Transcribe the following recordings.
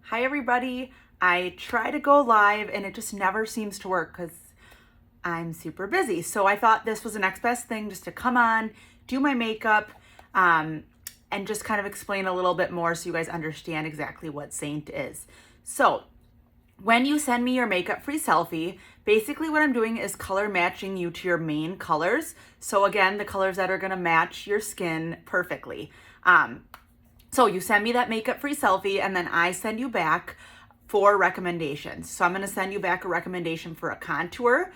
Hi everybody. I try to go live and it just never seems to work because I'm super busy. So I thought this was the next best thing, just to come on, do my makeup, and just kind of explain a little bit more so you guys understand exactly what Seint is. So when you send me your makeup free selfie, basically what I'm doing is color matching you to your main colors. So again, the colors that are gonna match your skin perfectly. So you send me that makeup free selfie and then I send you back 4 recommendations. So I'm gonna send you back a recommendation for a contour.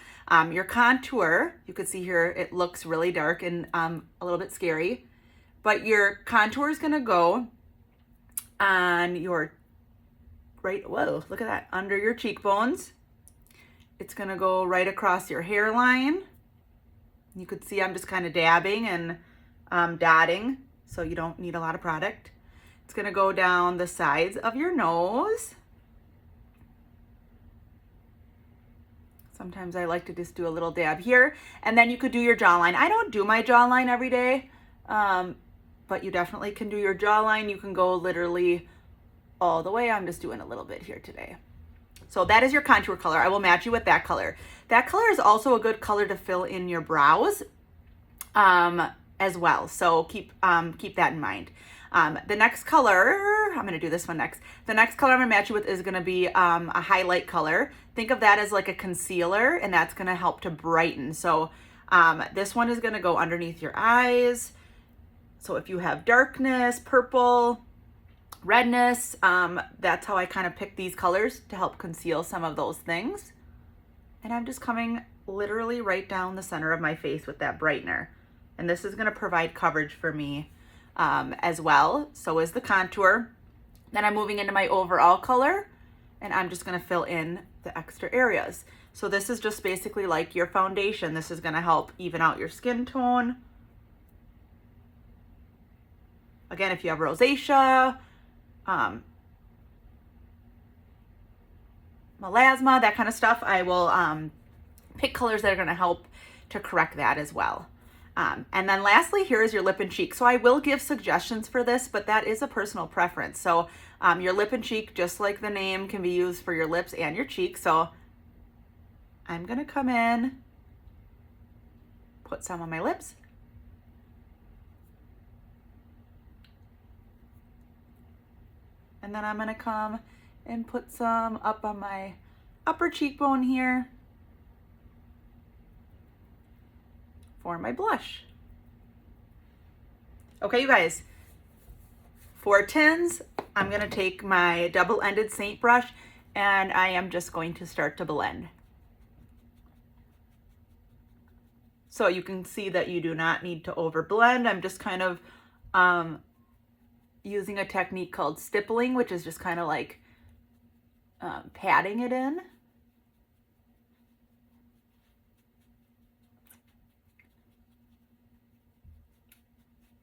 Your contour, you can see here, it looks really dark and a little bit scary, but your contour is gonna go on your whoa, look at that, under your cheekbones. It's gonna go right across your hairline. You could see I'm just kind of dabbing and dotting, so you don't need a lot of product. It's gonna go down the sides of your nose. Sometimes I like to just do a little dab here, and then you could do your jawline. I don't do my jawline every day, but you definitely can do your jawline. You can go literally all the way. I'm just doing a little bit here today. So that is your contour color. I will match you with that color. That color is also a good color to fill in your brows as well. So keep that in mind. The next color, I'm gonna do this one next. The next color I'm gonna match you with is gonna be a highlight color. Think of that as like a concealer, and that's gonna help to brighten. So this one is gonna go underneath your eyes. So if you have darkness, purple, redness, that's how I kind of pick these colors to help conceal some of those things. And I'm just coming literally right down the center of my face with that brightener. And this is gonna provide coverage for me as well. So is the contour. Then I'm moving into my overall color, and I'm just gonna fill in the extra areas. So this is just basically like your foundation. This is gonna help even out your skin tone. Again, if you have rosacea, melasma, that kind of stuff, I will pick colors that are gonna help to correct that as well. And then lastly, here is your lip and cheek. So I will give suggestions for this, but that is a personal preference. So your lip and cheek, just like the name, can be used for your lips and your cheeks. So I'm gonna come in, put some on my lips. And then I'm gonna come and put some up on my upper cheekbone here for my blush. Okay, you guys, for tins, I'm gonna take my double-ended Seint brush and I am just going to start to blend. So you can see that you do not need to over blend. I'm just kind of using a technique called stippling, which is just kind of like patting it in.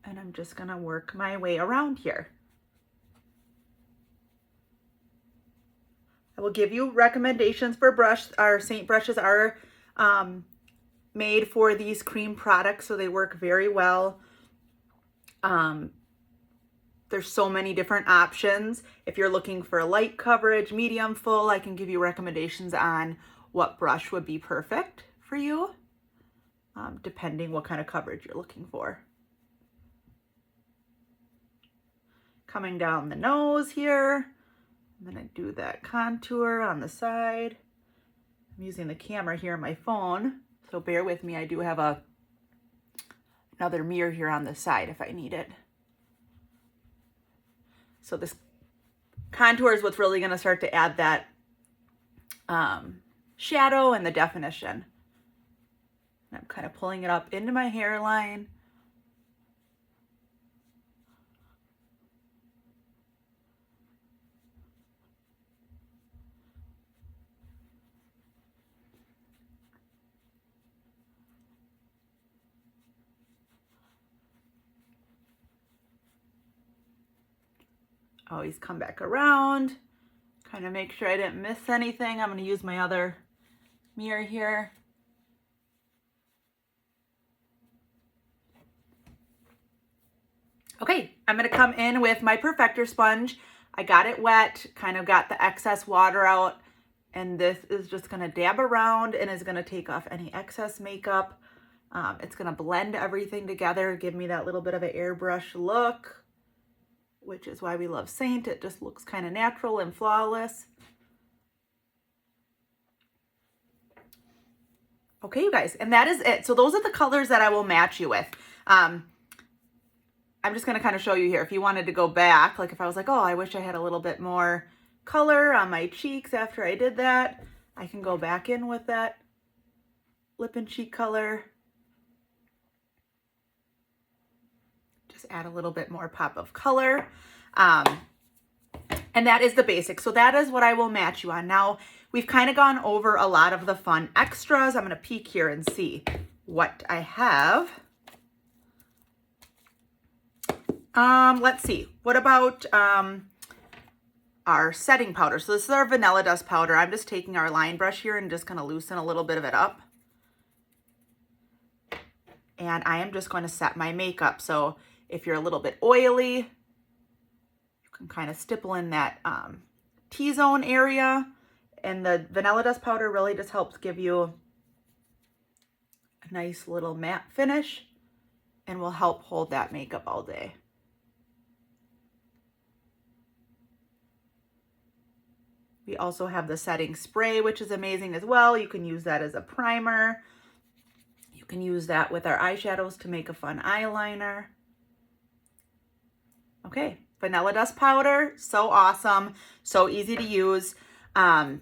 And I'm just gonna work my way around here. I will give you recommendations for brush. Our Seint brushes are made for these cream products, so they work very well. There's so many different options. If you're looking for light coverage, medium, full, I can give you recommendations on what brush would be perfect for you, depending what kind of coverage you're looking for. Coming down the nose here, I'm gonna do that contour on the side. I'm using the camera here on my phone, so bear with me. I do have another mirror here on the side if I need it. So this contour is what's really gonna start to add that shadow and the definition. And I'm kind of pulling it up into my hairline. Always come back around, kind of make sure I didn't miss anything. I'm going to use my other mirror here. Okay, I'm going to come in with my perfector sponge. I got it wet, kind of got the excess water out, and this is just gonna dab around and is gonna take off any excess makeup. It's gonna blend everything together, give me that little bit of an airbrush look, which is why we love Seint. It just looks kind of natural and flawless. Okay, you guys, and that is it. So those are the colors that I will match you with. I'm just gonna kind of show you here. If you wanted to go back, like if I was like, oh, I wish I had a little bit more color on my cheeks after I did that, I can go back in with that lip and cheek color. Just add a little bit more pop of color. And that is the basic. So that is what I will match you on. Now, we've kind of gone over a lot of the fun extras. I'm going to peek here and see what I have. Let's see. What about our setting powder? So this is our vanilla dust powder. I'm just taking our line brush here and just going to loosen a little bit of it up. And I am just going to set my makeup. So if you're a little bit oily, you can kind of stipple in that T-zone area. And the vanilla dust powder really just helps give you a nice little matte finish and will help hold that makeup all day. We also have the setting spray, which is amazing as well. You can use that as a primer. You can use that with our eyeshadows to make a fun eyeliner. Okay, vanilla dust powder, so awesome, so easy to use. Our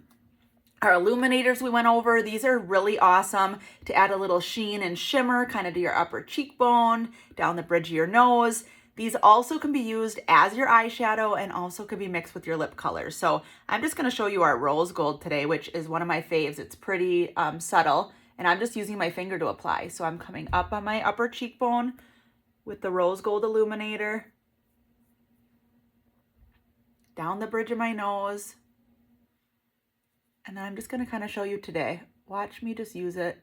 illuminators we went over, these are really awesome to add a little sheen and shimmer kind of to your upper cheekbone, down the bridge of your nose. These also can be used as your eyeshadow and also could be mixed with your lip colors. So I'm just going to show you our rose gold today, which is one of my faves. It's pretty subtle, and I'm just using my finger to apply. So I'm coming up on my upper cheekbone with the rose gold illuminator, down the bridge of my nose, and then I'm just going to kind of show you today. Watch me just use it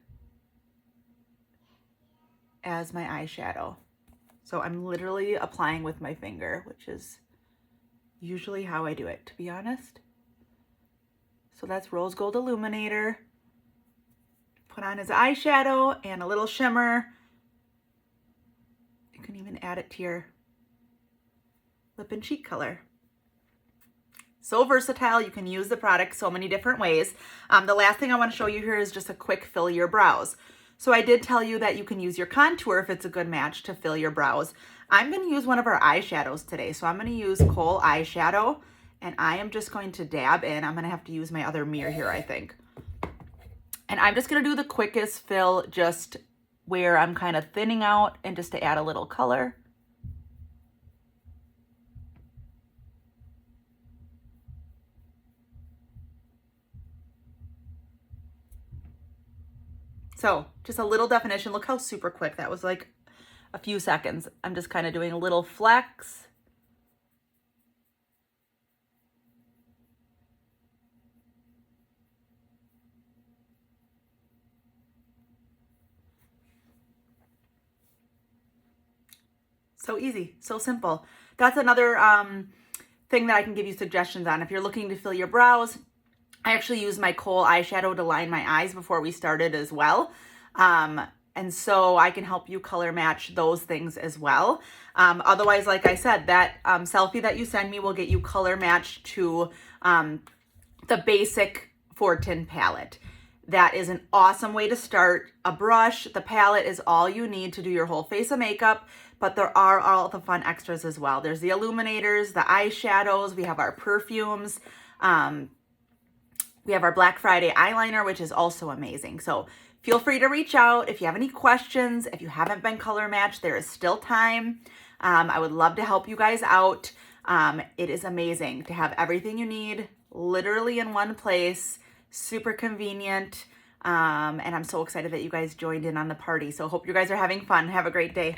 as my eyeshadow. So I'm literally applying with my finger, which is usually how I do it, to be honest. So that's rose gold illuminator. Put on as eyeshadow and a little shimmer. You can even add it to your lip and cheek color. So versatile, you can use the product so many different ways. The last thing I want to show you here is just a quick fill your brows. So I did tell you that you can use your contour if it's a good match to fill your brows. I'm going to use one of our eyeshadows today. So I'm going to use Kohl eyeshadow, and I am just going to dab in. I'm going to have to use my other mirror here, I think. And I'm just going to do the quickest fill just where I'm kind of thinning out and just to add a little color. So just a little definition. Look how super quick that was, like a few seconds. I'm just kind of doing a little flex. So easy, so simple. That's another thing that I can give you suggestions on. If you're looking to fill your brows, I actually used my Kohl eyeshadow to line my eyes before we started as well. And so I can help you color match those things as well. Otherwise, like I said, that selfie that you send me will get you color matched to the basic 4-tin palette. That is an awesome way to start. A brush, the palette is all you need to do your whole face of makeup, but there are all the fun extras as well. There's the illuminators, the eyeshadows, we have our perfumes, we have our Black Friday eyeliner, which is also amazing. So feel free to reach out if you have any questions. If you haven't been color matched, there is still time. I would love to help you guys out. It is amazing to have everything you need literally in one place, super convenient. And I'm so excited that you guys joined in on the party. So hope you guys are having fun. Have a great day.